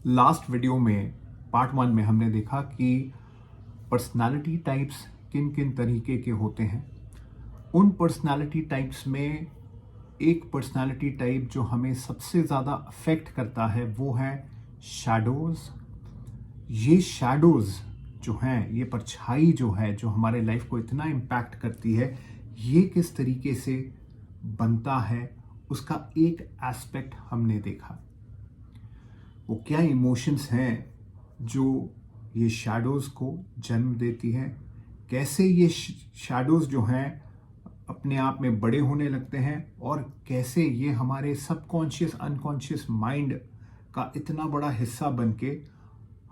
Last video में part 1 में हमने देखा कि पर्सनालिटी टाइप्स किन किन तरीके के होते हैं। उन पर्सनालिटी टाइप्स में एक पर्सनालिटी टाइप जो हमें सबसे ज़्यादा अफेक्ट करता है वो है शैडोज़। ये शैडोज़ जो हैं, ये परछाई जो है, जो हमारे लाइफ को इतना इम्पैक्ट करती है, ये किस तरीके से बनता है उसका एक एस्पेक्ट हमने देखा। वो क्या इमोशंस हैं जो ये शैडोज़ को जन्म देती है, कैसे ये शैडोज़ जो हैं अपने आप में बड़े होने लगते हैं और कैसे ये हमारे सबकॉन्शियस अनकॉन्शियस माइंड का इतना बड़ा हिस्सा बन के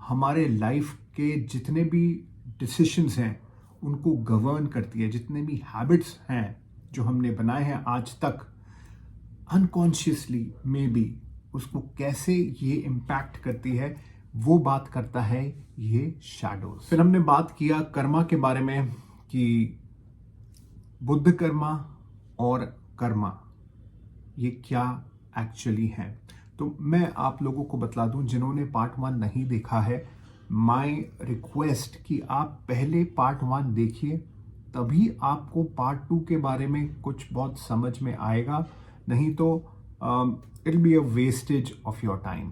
हमारे लाइफ के जितने भी डिसीशंस हैं उनको गवर्न करती है। जितने भी हैबिट्स हैं जो हमने बनाए हैं आज तक अनकॉन्शियसली में भी, उसको कैसे ये इम्पैक्ट करती है, वो बात करता है ये शैडोज। फिर हमने बात किया कर्मा के बारे में कि बुद्ध कर्मा और कर्मा ये क्या एक्चुअली है। तो मैं आप लोगों को बतला दूं, जिन्होंने पार्ट 1 नहीं देखा है, माय रिक्वेस्ट कि आप पहले पार्ट 1 देखिए, तभी आपको पार्ट 2 के बारे में कुछ बहुत समझ में आएगा, नहीं तो it be a wastage of your time.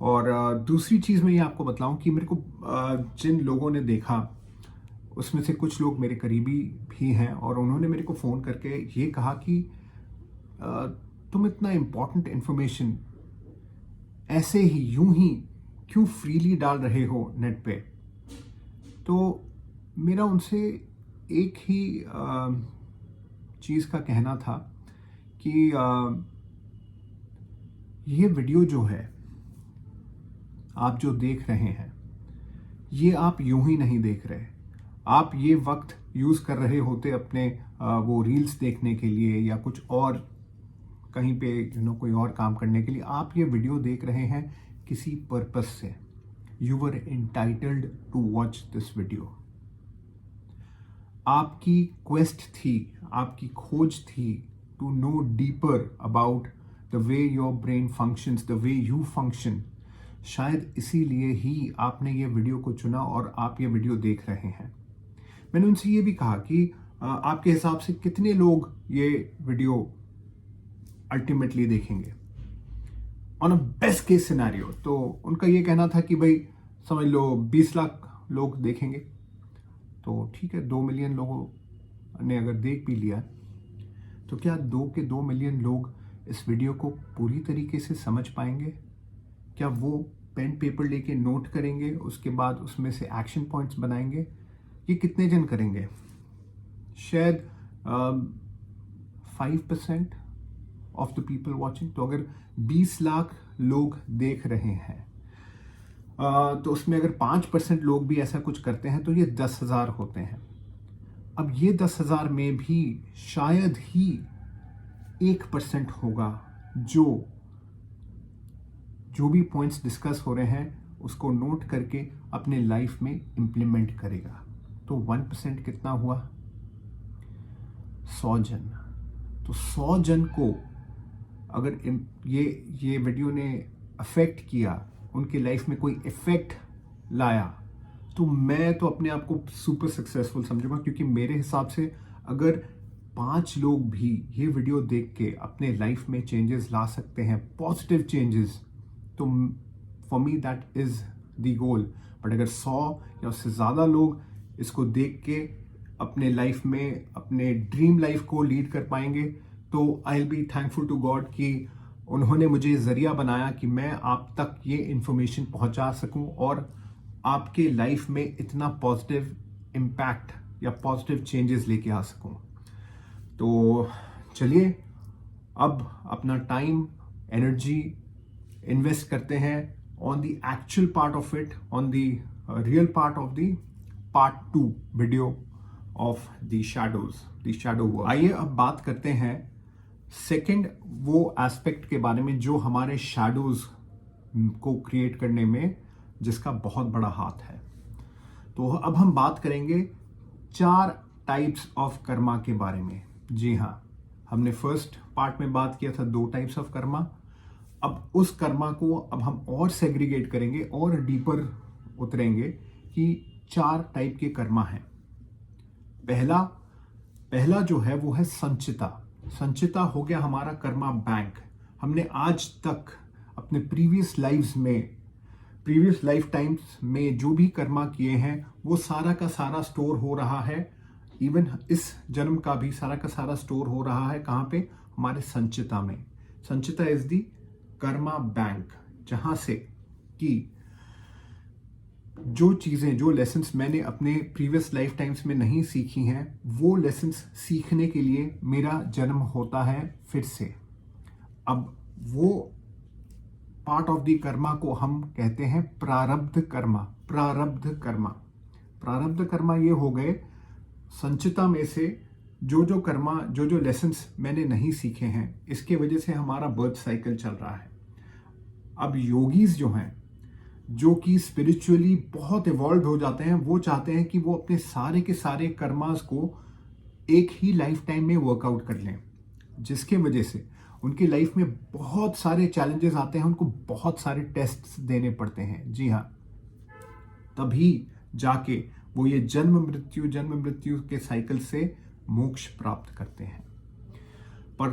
और दूसरी चीज़ मैं ये आपको बतलाऊं कि मेरे को जिन लोगों ने देखा उसमें से कुछ लोग मेरे करीबी भी हैं और उन्होंने मेरे को फ़ोन करके ये कहा कि तुम इतना इम्पोर्टेंट इन्फॉर्मेशन ऐसे ही यूं ही क्यों फ्रीली डाल रहे हो नेट पे। तो मेरा उनसे एक ही चीज़ का कहना था कि ये वीडियो जो है आप जो देख रहे हैं, ये आप यूं ही नहीं देख रहे। आप ये वक्त यूज़ कर रहे होते अपने वो रील्स देखने के लिए या कुछ और कहीं पे कोई और काम करने के लिए। आप ये वीडियो देख रहे हैं किसी पर्पस से। You were entitled to watch this video. आपकी क्वेस्ट थी, आपकी खोज थी to know deeper about the way your brain functions, the way you function. शायद इसीलिए ही आपने ये वीडियो को चुना और आप ये वीडियो देख रहे हैं। मैंने उनसे ये भी कहा कि आपके हिसाब से कितने लोग ये वीडियो अल्टीमेटली देखेंगे on a best case scenario. तो उनका ये कहना था कि भाई समझ लो 20 लाख लोग देखेंगे, तो ठीक है, 2 मिलियन लोगों ने अगर देख भी लिया तो क्या 2 मिलियन लोग इस वीडियो को पूरी तरीके से समझ पाएंगे? क्या वो पेन पेपर लेके नोट करेंगे, उसके बाद उसमें से एक्शन पॉइंट्स बनाएंगे? ये कितने जन करेंगे? शायद 5% ऑफ द पीपल वॉचिंग। तो अगर 20 लाख लोग देख रहे हैं तो उसमें अगर 5% लोग भी ऐसा कुछ करते हैं तो ये 10,000 होते हैं। अब ये 10,000 में भी शायद ही 1% होगा जो भी पॉइंट्स डिस्कस हो रहे हैं उसको नोट करके अपने लाइफ में इम्प्लीमेंट करेगा। तो 1% कितना हुआ? 100 जन। तो 100 जन को अगर ये वीडियो ने अफेक्ट किया, उनके लाइफ में कोई इफेक्ट लाया, तो मैं तो अपने आप को सुपर सक्सेसफुल समझूंगा। क्योंकि मेरे हिसाब से अगर 5 लोग भी ये वीडियो देख के अपने लाइफ में चेंजेस ला सकते हैं, पॉजिटिव चेंजेस, तो for me that is the goal. But अगर 100 या उससे ज़्यादा लोग इसको देख के अपने लाइफ में अपने ड्रीम लाइफ को लीड कर पाएंगे, तो I will be thankful to God कि उन्होंने मुझे ज़रिया बनाया कि मैं आप तक ये इन्फॉर्मेशन पहुंचा सकूं और आपके लाइफ में इतना पॉजिटिव इम्पैक्ट या पॉजिटिव चेंजेस लेके आ सकूं। तो चलिए अब अपना टाइम एनर्जी इन्वेस्ट करते हैं on the actual part of it, on the real part of the part 2 video of the shadows, the shadow work. आइए अब बात करते हैं सेकंड वो एस्पेक्ट के बारे में जो हमारे शैडोज को क्रिएट करने में जिसका बहुत बड़ा हाथ है। तो अब हम बात करेंगे 4 टाइप्स ऑफ कर्मा के बारे में। जी हाँ, हमने फर्स्ट पार्ट में बात किया था 2 टाइप्स ऑफ कर्मा। अब उस कर्मा को अब हम और सेग्रीगेट करेंगे और डीपर उतरेंगे कि 4 टाइप के कर्मा हैं। पहला जो है वो है संचिता। संचिता हो गया हमारा कर्मा बैंक। हमने आज तक अपने प्रीवियस लाइफ टाइम्स में जो भी कर्मा किए हैं वो सारा का सारा स्टोर हो रहा है। इवन इस जन्म का भी सारा का सारा स्टोर हो रहा है कहाँ पे? हमारे संचिता में। संचिता इज दी कर्मा बैंक, जहां से कि जो चीजें, जो लेसन्स मैंने अपने प्रीवियस लाइफ टाइम्स में नहीं सीखी हैं, वो लेसन्स सीखने के लिए मेरा जन्म होता है फिर से। अब वो पार्ट ऑफ दी कर्मा को हम कहते हैं प्रारब्ध कर्मा। प्रारब्ध कर्मा ये हो गए संचिता में से जो कर्मा, जो लेसन्स मैंने नहीं सीखे हैं, इसके वजह से हमारा बर्थ साइकिल चल रहा है। अब योगीज जो हैं, जो कि स्पिरिचुअली बहुत इवॉल्व हो जाते हैं, वो चाहते हैं कि वो अपने सारे के सारे कर्मास को एक ही लाइफ टाइम में वर्कआउट कर लें, जिसके वजह से उनकी लाइफ में बहुत सारे चैलेंजेस आते हैं, उनको बहुत सारे टेस्ट्स देने पड़ते हैं। जी हाँ, तभी जाके वो ये जन्म मृत्यु के साइकिल से मोक्ष प्राप्त करते हैं। पर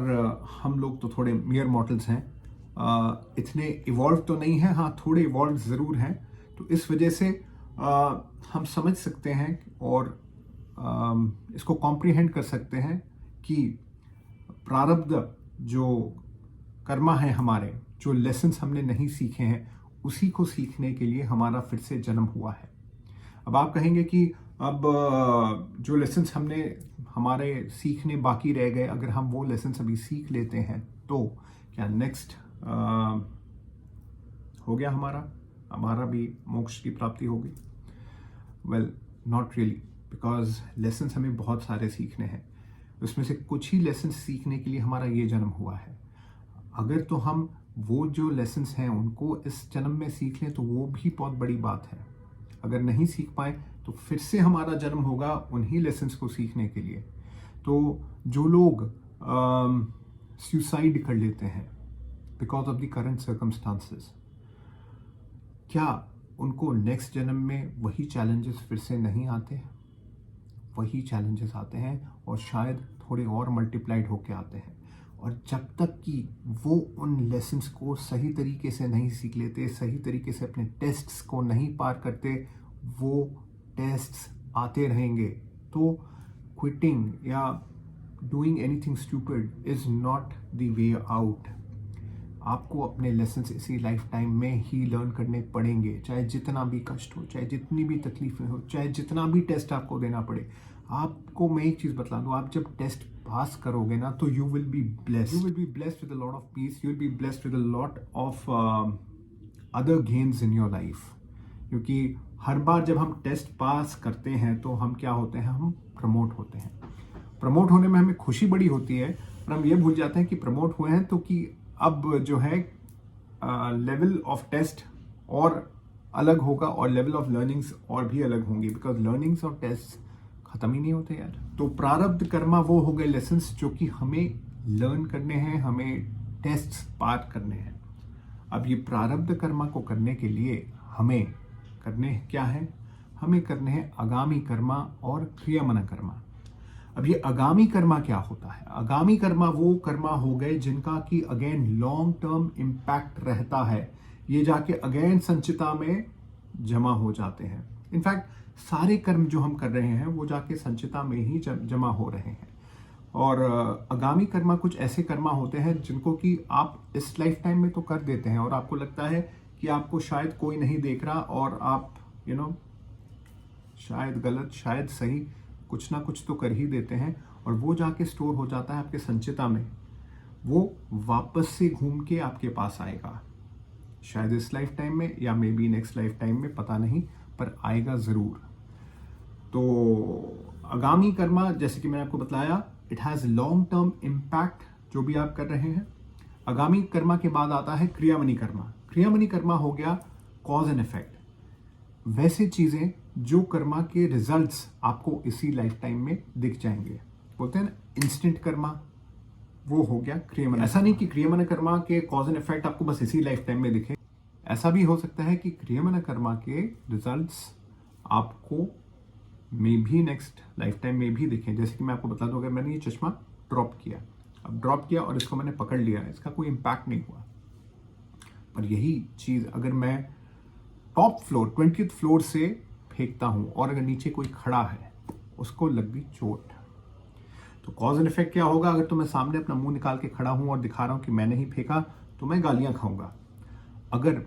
हम लोग तो थोड़े मियर मॉर्टल्स हैं, इतने इवॉल्व तो नहीं है, हाँ थोड़े इवॉल्व ज़रूर हैं। तो इस वजह से हम समझ सकते हैं और इसको कॉम्प्रिहेंड कर सकते हैं कि प्रारब्ध जो कर्मा है हमारे, जो लेसन्स हमने नहीं सीखे हैं, उसी को सीखने के लिए हमारा फिर से जन्म हुआ है। अब आप कहेंगे कि अब जो लेसन्स हमने हमारे सीखने बाकी रह गए, अगर हम वो लेसन्स अभी सीख लेते हैं तो क्या नेक्स्ट हो गया हमारा भी मोक्ष की प्राप्ति होगी? Well, not really, because lessons हमें बहुत सारे सीखने हैं। उसमें से कुछ ही लेसन्स सीखने के लिए हमारा ये जन्म हुआ है। अगर तो हम वो जो लेसन्स हैं उनको इस जन्म में सीख लें तो वो भी बहुत बड़ी बात है। अगर नहीं सीख पाए तो फिर से हमारा जन्म होगा उन्हीं लेसन्स को सीखने के लिए। तो जो लोग सुसाइड कर लेते हैं because of the current circumstances, क्या उनको नेक्स्ट जन्म में वही चैलेंजेस फिर से नहीं आते? वही चैलेंजेस आते हैं और शायद थोड़े और मल्टीप्लाइड होके आते हैं। और जब तक कि वो उन लेसन्स को सही तरीके से नहीं सीख लेते, सही तरीके से अपने टेस्ट्स को नहीं पार करते, वो टेस्ट्स आते रहेंगे। तो क्विटिंग या doing anything stupid is not the way out. आपको अपने लेसन्स इसी लाइफ टाइम में ही लर्न करने पड़ेंगे, चाहे जितना भी कष्ट हो, चाहे जितनी भी तकलीफें हो, चाहे जितना भी टेस्ट आपको देना पड़े। आपको मैं एक चीज़ बतला दूँ, आप जब टेस्ट पास करोगे ना तो you will be blessed with a lot of peace, you will be blessed with a lot of other gains in your life. क्योंकि हर बार जब हम टेस्ट पास करते हैं तो हम क्या होते हैं? हम प्रमोट होते हैं। प्रमोट होने में हमें खुशी बड़ी होती है, पर हम ये भूल जाते हैं कि प्रमोट हुए हैं तो कि अब जो है लेवल ऑफ टेस्ट और अलग होगा और लेवल ऑफ लर्निंग्स और भी अलग होंगी, बिकॉज लर्निंग्स और टेस्ट खत्म ही नहीं होते यार। तो प्रारब्ध कर्मा वो हो गए लेसन्स जो कि हमें लर्न करने हैं, हमें टेस्ट पार करने हैं। अब ये प्रारब्ध कर्मा को करने के लिए हमें करने क्या है? हमें करने हैं आगामी कर्मा और क्रियामना कर्मा। अब ये आगामी कर्मा क्या होता है? आगामी कर्मा वो कर्मा हो गए जिनका कि अगेन लॉन्ग टर्म इम्पैक्ट रहता है। ये जाके अगेन संचिता में जमा हो जाते हैं। इनफैक्ट सारे कर्म जो हम कर रहे हैं वो जाके संचिता में ही जमा हो रहे हैं। और आगामी कर्मा कुछ ऐसे कर्मा होते हैं जिनको कि आप इस लाइफ टाइम में तो कर देते हैं और आपको लगता है कि आपको शायद कोई नहीं देख रहा और आप शायद गलत शायद सही कुछ ना कुछ तो कर ही देते हैं और वो जाके स्टोर हो जाता है आपके संचिता में। वो वापस से घूम के आपके पास आएगा, शायद इस लाइफ टाइम में या may be next life time में, पता नहीं, पर आएगा ज़रूर। तो आगामी कर्मा जैसे कि मैंने आपको बताया, it has long term impact जो भी आप कर रहे हैं। आगामी कर्मा के बाद आता है क्रियामनी कर्मा। क्रियामनी कर्मा हो गया कॉज एंड इफेक्ट, वैसे चीज़ें जो कर्मा के रिजल्ट्स आपको इसी लाइफ टाइम में दिख जाएंगे। बोलते हैं ना इंस्टेंट कर्मा, वो हो गया क्रियमना। ऐसा नहीं कि क्रियमना कर्मा के कॉज एंड इफेक्ट आपको बस इसी लाइफ टाइम में दिखे, ऐसा भी हो सकता है कि क्रियमना कर्मा के रिजल्ट्स आपको मे भी नेक्स्ट लाइफ टाइम में भी दिखें। जैसे कि मैं आपको बता दूं, अगर मैंने ये चश्मा ड्रॉप किया और इसको मैंने पकड़ लिया, इसका कोई इम्पैक्ट नहीं हुआ, पर यही चीज अगर मैं टॉप फ्लोर 20th फ्लोर से फेंकता हूं और अगर नीचे कोई खड़ा है, उसको लग गई चोट, तो कॉज एंड इफेक्ट क्या होगा? अगर तो मैं सामने अपना मुंह निकाल के खड़ा हूं और दिखा रहा हूं कि मैंने ही फेंका, तो मैं गालियां खाऊंगा। अगर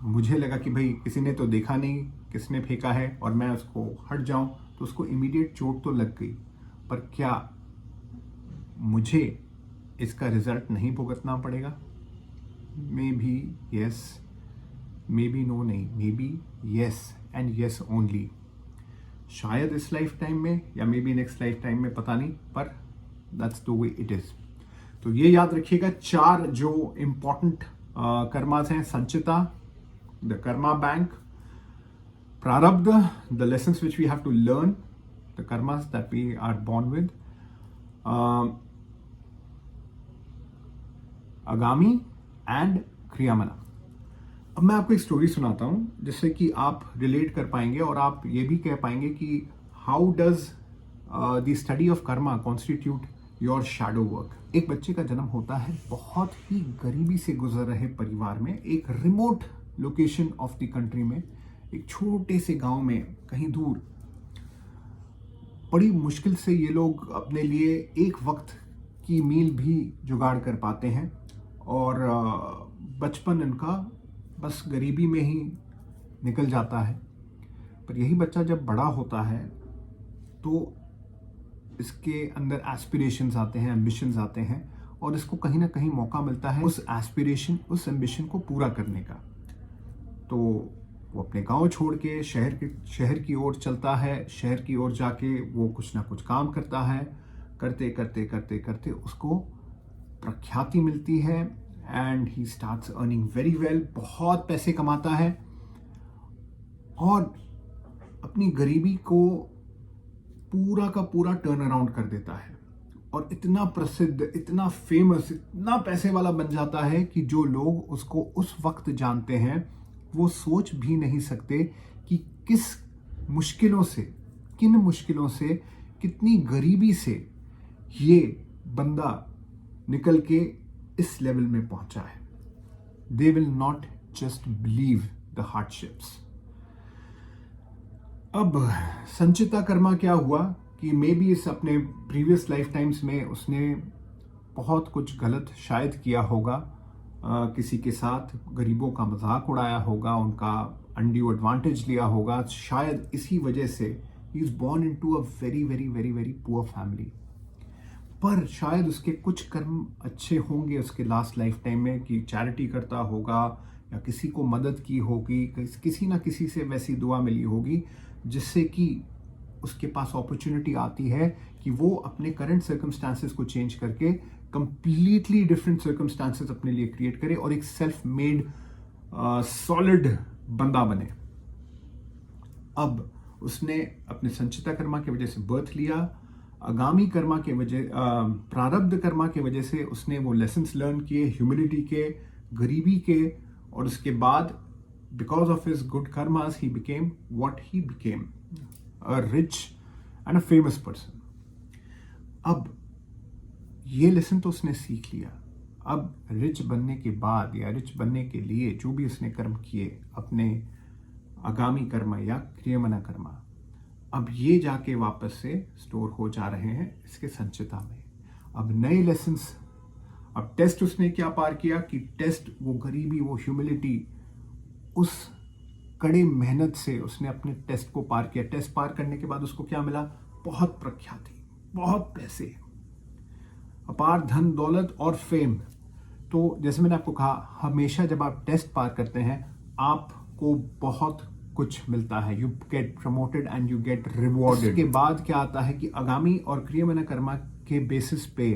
मुझे लगा कि भाई किसी ने तो देखा नहीं किसने फेंका है और मैं उसको हट जाऊं, तो उसको इमीडिएट चोट तो लग गई, पर क्या मुझे इसका रिजल्ट नहीं भुगतना पड़ेगा? May be yes, may be no नहीं, may be yes and yes only. शायद इस लाइफ टाइम में या may be next life time में, पता नहीं, पर that's the way it is. तो ये याद रखिएगा, 4 जो इंपॉर्टेंट कर्मास हैं: Sanchita, the karma bank, prarabdha, the lessons which we have to learn, the karmas that we are born with, agami and kriyamana। अब मैं आपको एक स्टोरी सुनाता हूं जिससे कि आप रिलेट कर पाएंगे और आप ये भी कह पाएंगे कि how does the study of Karma constitute your shadow work. एक बच्चे का जन्म होता है बहुत ही गरीबी से गुजर रहे परिवार में, एक remote location of the country में, एक छोटे से गांव में कहीं दूर। बड़ी मुश्किल से ये लोग अपने लिए एक वक्त की मील भी जुगाड़ कर पाते हैं और बचपन इनका बस गरीबी में ही निकल जाता है। पर यही बच्चा जब बड़ा होता है तो इसके अंदर एस्पिरेशंस आते हैं, एम्बिशंस आते हैं और इसको कहीं ना कहीं मौका मिलता है उस एस्पिरेशन, उस एम्बिशन को पूरा करने का। तो वो अपने गांव छोड़ के शहर की ओर चलता है। शहर की ओर जाके वो कुछ ना कुछ काम करता है। करते करते करते करते उसको प्रख्याति मिलती है and he starts earning very well. बहुत पैसे कमाता है और अपनी गरीबी को पूरा का पूरा टर्न अराउंड कर देता है और इतना प्रसिद्ध, इतना फेमस, इतना पैसे वाला बन जाता है कि जो लोग उसको उस वक्त जानते हैं वो सोच भी नहीं सकते कि किन मुश्किलों से, कितनी गरीबी से ये बंदा निकल के इस लेवल में पहुंचा है। They will not just believe the hardships. अब संचिता कर्मा क्या हुआ कि मे बी इस अपने प्रीवियस लाइफ टाइम्स में उसने बहुत कुछ गलत शायद किया होगा, किसी के साथ गरीबों का मजाक उड़ाया होगा, उनका अनड्यू एडवांटेज लिया होगा। शायद इसी वजह से he is born into a very very very very poor family. पर शायद उसके कुछ कर्म अच्छे होंगे उसके लास्ट लाइफ टाइम में कि चैरिटी करता होगा या किसी को मदद की होगी, किसी ना किसी से वैसी दुआ मिली होगी जिससे कि उसके पास अपॉर्चुनिटी आती है कि वो अपने करंट सर्कमस्टांसेस को चेंज करके कंप्लीटली डिफरेंट सर्कमस्टांसेस अपने लिए क्रिएट करे और एक सेल्फ मेड सॉलिड बंदा बने। अब उसने अपने संचिता कर्मा की वजह से बर्थ लिया, आगामी कर्मा के वजह, प्रारब्ध कर्मा के वजह से उसने वो लेसन्स लर्न किए, ह्यूमिलिटी के, गरीबी के, और उसके बाद because of his good karmas he became what he became, a rich and a famous person. अब ये लेसन तो उसने सीख लिया। अब रिच बनने के बाद या रिच बनने के लिए जो भी उसने कर्म किए, अपने आगामी कर्म या क्रियमना कर्मा, अब ये जाके वापस से स्टोर हो जा रहे हैं इसके संचिता में। अब नए लेसन्स, अब टेस्ट उसने क्या पार किया कि टेस्ट, वो गरीबी, वो ह्यूमिलिटी, उस कड़े मेहनत से उसने अपने टेस्ट को पार किया। टेस्ट पार करने के बाद उसको क्या मिला? बहुत प्रख्याति, बहुत पैसे, अपार धन दौलत और फेम। तो जैसे मैंने आपको कहा, हमेशा जब आप टेस्ट पार करते हैं आपको बहुत कुछ मिलता है। You get promoted and you get rewarded. उसके बाद क्या आता है कि आगामी और क्रियमना कर्मा के बेसिस पे,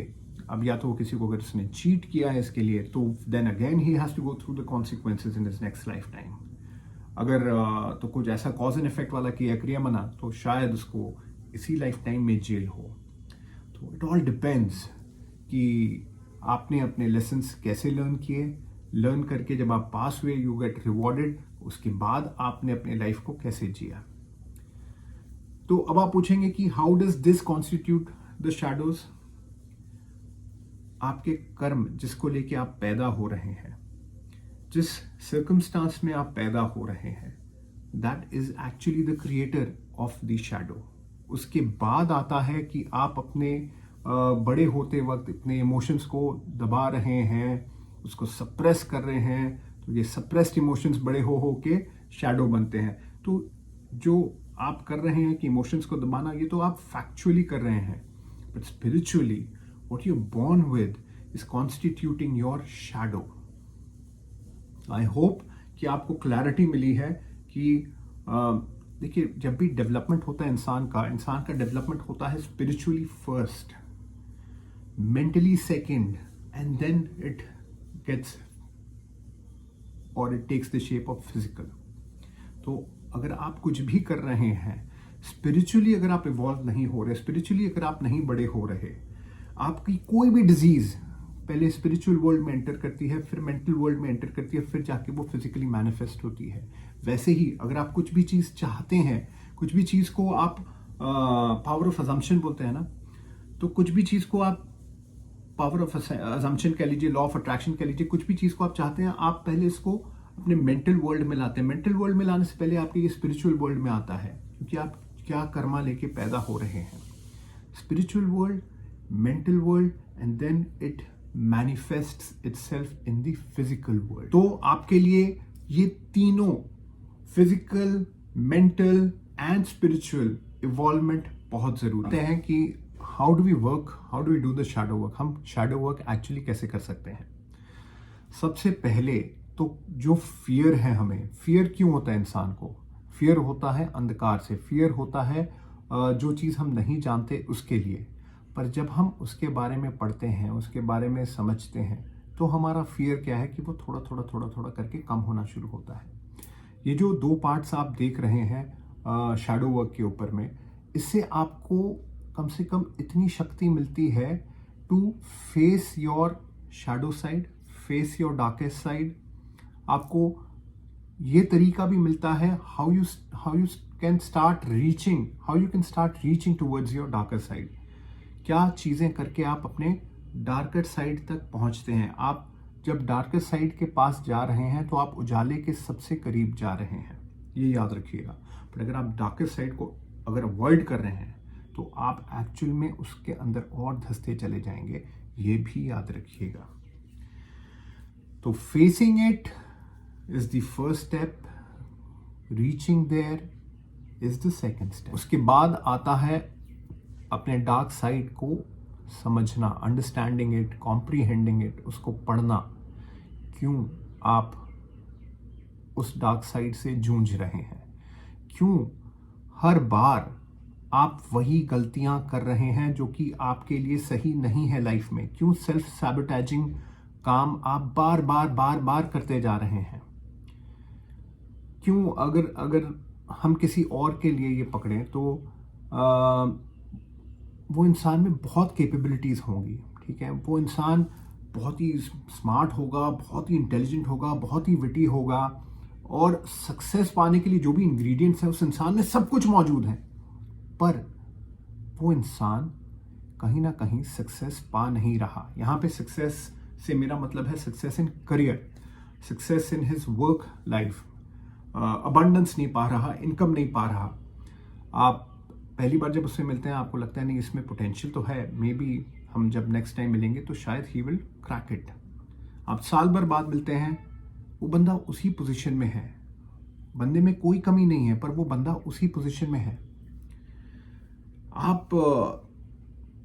अब या तो वो किसी को अगर उसने चीट किया है इसके लिए, तो then again he has to go through the consequences in his next life time. अगर तो कुछ ऐसा कॉज एंड इफेक्ट वाला किया क्रियमना, तो शायद उसको इसी लाइफ टाइम में जेल हो। तो तो इट ऑल डिपेंड्स कि आपने अपने लेसन्स कैसे लर्न किए, लर्न करके जब आप पास हुए यू गेट रिवॉर्डेड, उसके बाद आपने अपने लाइफ को कैसे जिया। तो अब आप पूछेंगे कि how does this constitute the shadows. आपके कर्म जिसको लेके आप पैदा हो रहे हैं, जिस सर्कमस्टांस में आप पैदा हो रहे हैं, that is actually the creator of the shadow. उसके बाद आता है कि आप अपने बड़े होते वक्त अपने इमोशंस को दबा रहे हैं, उसको सप्रेस कर रहे हैं, तो ये सप्रेस्ड इमोशंस बड़े हो के शैडो बनते हैं। तो जो आप कर रहे हैं कि इमोशंस को दबाना, ये तो आप फैक्चुअली कर रहे हैं, but spiritually what you born with is constituting your shadow. I hope कि आपको क्लैरिटी मिली है कि देखिए, जब भी डेवलपमेंट होता है इंसान का डेवलपमेंट होता है spiritually first, mentally second, and then it gets और it takes the shape of physical. तो अगर आप कुछ भी कर रहे हैं स्पिरिचुअली, अगर आप इवॉल्व नहीं हो रहे, स्पिरिचुअली अगर आप नहीं बड़े हो रहे, आपकी कोई भी डिजीज पहले स्पिरिचुअल वर्ल्ड में एंटर करती है, फिर मेंटल वर्ल्ड में एंटर करती है, फिर जाके वो फिजिकली मैनिफेस्ट होती है। वैसे ही अगर आप कुछ भी चीज़ चाहते हैं, कुछ भी चीज़ को आप पावर ऑफ अजम्पशन बोलते हैं ना, तो कुछ भी चीज़ को आप पावर ऑफ अजम्पशन कह लीजिए, लॉ ऑफ अट्रैक्शन कह लीजिए, कुछ भी चीज़ को आप चाहते हैं, आप पहले इसको अपने मेंटल वर्ल्ड में लाते हैं। मेंटल वर्ल्ड में लाने से पहले आपके ये स्पिरिचुअल वर्ल्ड में आता है, क्योंकि आप क्या कर्मा लेके पैदा हो रहे हैं। Spiritual world, mental world, and then it manifests itself in the physical world. तो आपके लिए ये तीनों physical, mental and spiritual evolvement बहुत जरूरी है कि how do we work, how do we do the shadow work. हम शैडो वर्क एक्चुअली कैसे कर सकते हैं? सबसे पहले तो जो फियर है, हमें फियर क्यों होता है इंसान को? फियर होता है अंधकार से, फियर होता है जो चीज़ हम नहीं जानते उसके लिए। पर जब हम उसके बारे में पढ़ते हैं, उसके बारे में समझते हैं, तो हमारा फियर क्या है कि वो थोड़ा थोड़ा करके कम होना शुरू होता है। ये जो 2 पार्ट्स आप देख रहे हैं शैडो वर्क के ऊपर में, इससे आपको कम से कम इतनी शक्ति मिलती है to face your shadow side, face your darkest side. आपको ये तरीका भी मिलता है how you can start reaching towards your darker side. क्या चीज़ें करके आप अपने डार्कर साइड तक पहुंचते हैं। आप जब डार्कर साइड के पास जा रहे हैं तो आप उजाले के सबसे करीब जा रहे हैं, ये याद रखिएगा। पर अगर आप डार्कर साइड को अगर अवॉइड कर रहे हैं तो आप एक्चुअल में उसके अंदर और धंसते चले जाएंगे, ये भी याद रखिएगा। तो facing it is the first step, reaching there is the second step. उसके बाद आता है अपने डार्क साइड को समझना, अंडरस्टैंडिंग इट, कॉम्प्रीहेंडिंग इट, उसको पढ़ना। क्यों आप उस डार्क साइड से जूझ रहे हैं? क्यों हर बार आप वही गलतियां कर रहे हैं जो कि आपके लिए सही नहीं है लाइफ में? क्यों सेल्फ सैबोटेजिंग काम आप बार बार करते जा रहे हैं? क्यों अगर हम किसी और के लिए ये पकड़ें तो वो इंसान में बहुत कैपेबिलिटीज़ होंगी, ठीक है, वो इंसान बहुत ही स्मार्ट होगा, बहुत ही इंटेलिजेंट होगा, बहुत ही विटी होगा, और सक्सेस पाने के लिए जो भी इंग्रेडिएंट्स हैं उस इंसान में सब कुछ मौजूद है, पर वो इंसान कहीं ना कहीं सक्सेस पा नहीं रहा। यहाँ पे सक्सेस से मेरा मतलब है success in career, success in his work life, abundance नहीं पा रहा, इनकम नहीं पा रहा। आप पहली बार जब उससे मिलते हैं आपको लगता है नहीं इसमें पोटेंशियल तो है, मे बी हम जब नेक्स्ट टाइम मिलेंगे तो शायद ही विल क्रैक इट। आप साल भर बाद मिलते हैं, वो बंदा उसी पोजीशन में है, बंदे में कोई कमी नहीं है, पर वो बंदा उसी पोजीशन में है। आप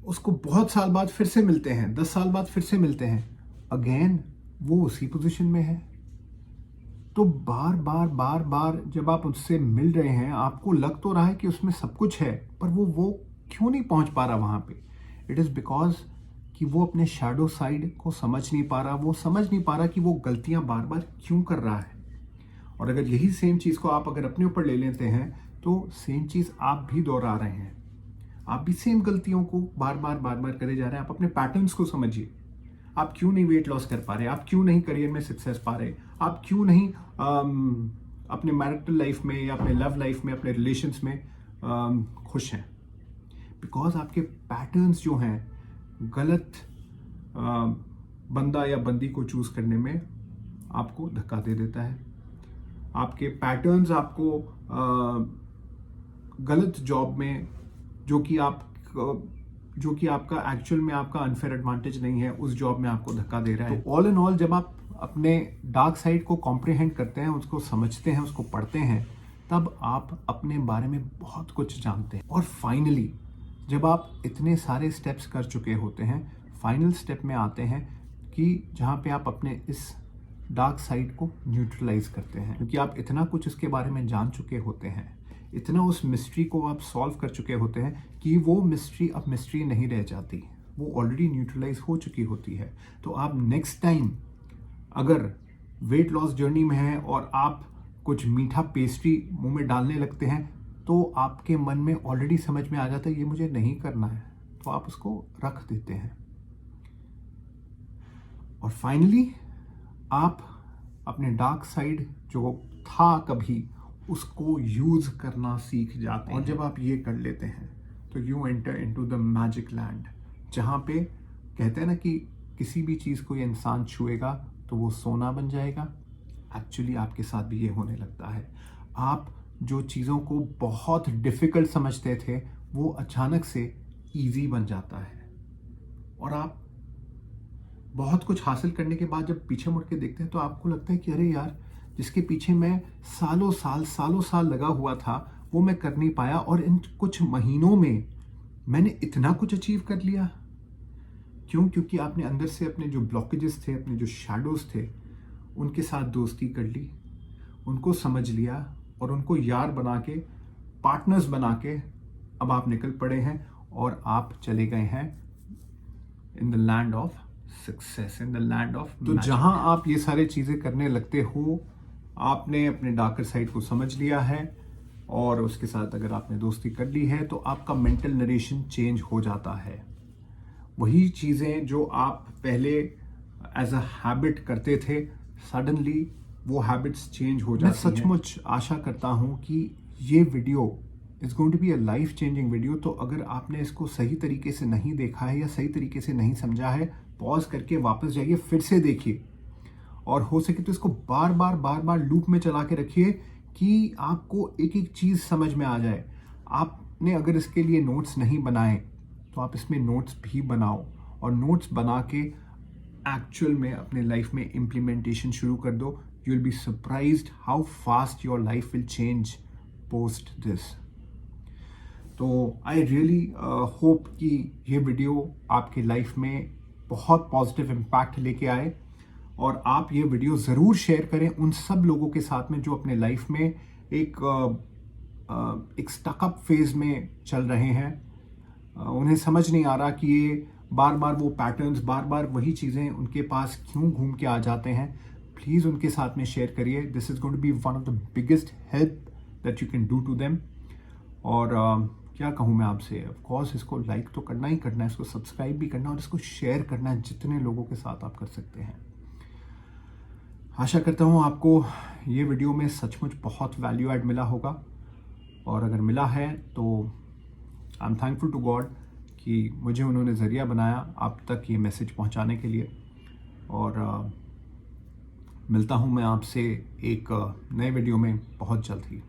उसको बहुत साल बाद फिर से मिलते हैं, 10 साल बाद फिर से मिलते हैं, अगेन वो उसी पोजीशन में है। तो बार जब आप उससे मिल रहे हैं आपको लग तो रहा है कि उसमें सब कुछ है, पर वो क्यों नहीं पहुंच पा रहा वहां पे? इट इज बिकॉज कि वो अपने शैडो साइड को समझ नहीं पा रहा, वो समझ नहीं पा रहा कि वो गलतियां बार बार क्यों कर रहा है। और अगर यही सेम चीज को आप अगर अपने ऊपर ले लेते हैं तो सेम चीज आप भी दोहरा रहे हैं। आप भी सेम गलतियों को बार बार करे जा रहे हैं। आप अपने पैटर्न्स को समझिए। आप क्यों नहीं वेट लॉस कर पा रहे, आप क्यों नहीं करियर में सक्सेस पा रहे, आप क्यों नहीं अपने मैरिटल लाइफ में या अपने लव लाइफ में, अपने रिलेशंस में खुश हैं। बिकॉज आपके पैटर्न्स जो हैं गलत बंदा या बंदी को चूज करने में आपको धक्का दे देता है। आपके पैटर्न्स आपको गलत जॉब में, जो कि आपका एक्चुअल में आपका अनफेयर एडवांटेज नहीं है, उस जॉब में आपको धक्का दे रहा है। तो ऑल इन ऑल जब आप अपने डार्क साइड को कॉम्प्रिहेंड करते हैं, उसको समझते हैं, उसको पढ़ते हैं, तब आप अपने बारे में बहुत कुछ जानते हैं। और फाइनली जब आप इतने सारे स्टेप्स कर चुके होते हैं, फाइनल स्टेप में आते हैं कि जहाँ पे आप अपने इस डार्क साइड को न्यूट्रलाइज करते हैं, क्योंकि आप इतना कुछ इसके बारे में जान चुके होते हैं, इतना उस मिस्ट्री को आप सॉल्व कर चुके होते हैं कि वो मिस्ट्री अब मिस्ट्री नहीं रह जाती, वो ऑलरेडी न्यूट्रलाइज हो चुकी होती है। तो आप नेक्स्ट टाइम अगर वेट लॉस जर्नी में हैं और आप कुछ मीठा पेस्ट्री मुंह में डालने लगते हैं, तो आपके मन में ऑलरेडी समझ में आ जाता है ये मुझे नहीं करना है, तो आप उसको रख देते हैं। और फाइनली आप अपने डार्क साइड जो था कभी, उसको यूज करना सीख जाते हैं। और जब आप ये कर लेते हैं तो you enter into the magic land, जहाँ पे कहते हैं ना कि किसी भी चीज़ को ये इंसान छुएगा तो वो सोना बन जाएगा। एक्चुअली आपके साथ भी ये होने लगता है। आप जो चीज़ों को बहुत डिफिकल्ट समझते थे, वो अचानक से इजी बन जाता है। और आप बहुत कुछ हासिल करने के बाद जब पीछे मुड़ के देखते हैं तो आपको लगता है कि अरे यार, जिसके पीछे मैं सालों साल लगा हुआ था, वो मैं कर नहीं पाया, और इन कुछ महीनों में मैंने इतना कुछ अचीव कर लिया। क्यों? क्योंकि आपने अंदर से अपने जो ब्लॉकेजेस थे, अपने जो शैडोज थे, उनके साथ दोस्ती कर ली, उनको समझ लिया और उनको यार बना के, पार्टनर्स बना के अब आप निकल पड़े हैं और आप चले गए हैं in the land of success, in the land of. तो जहां आप ये सारे चीजें करने लगते हो, आपने अपने डार्कर साइड को समझ लिया है और उसके साथ अगर आपने दोस्ती कर ली है, तो आपका मेंटल नरेशन चेंज हो जाता है। वही चीजें जो आप पहले एज अ हैबिट करते थे, सडनली वो हैबिट्स चेंज हो जाती हैं। मैं सचमुच आशा करता हूं कि ये video is going to be a life changing video. तो अगर आपने इसको सही तरीके से नहीं देखा है या सही तरीके से नहीं समझा है, पॉज करके वापस जाइए, फिर से देखिए, और हो सके तो इसको बार बार लूप में चला के रखिए कि आपको एक एक चीज़ समझ में आ जाए। आपने अगर इसके लिए नोट्स नहीं बनाए तो आप इसमें नोट्स भी बनाओ, और नोट्स बना के एक्चुअल में अपने लाइफ में इम्प्लीमेंटेशन शुरू कर दो। You will be surprised how fast your life will change post this. तो आई रियली होप कि ये वीडियो आपके लाइफ में बहुत पॉजिटिव इम्पैक्ट लेके आए, और आप ये वीडियो ज़रूर शेयर करें उन सब लोगों के साथ में जो अपने लाइफ में एक स्टकअप फेज में चल रहे हैं। उन्हें समझ नहीं आ रहा कि ये बार बार वो पैटर्न्स, बार बार वही चीज़ें उनके पास क्यों घूम के आ जाते हैं। प्लीज़ उनके साथ में शेयर करिए। This is going to be one of the biggest help that you can do to them. और क्या कहूँ मैं आपसे, ऑफ कोर्स इसको लाइक तो करना ही करना है, इसको सब्सक्राइब भी करना है और इसको शेयर करना है जितने लोगों के साथ आप कर सकते हैं। आशा करता हूँ आपको ये वीडियो में सचमुच बहुत वैल्यू ऐड मिला होगा, और अगर मिला है तो I am thankful to God कि मुझे उन्होंने ज़रिया बनाया आप तक ये मैसेज पहुँचाने के लिए। और मिलता हूँ मैं आपसे एक नए वीडियो में बहुत जल्द ही।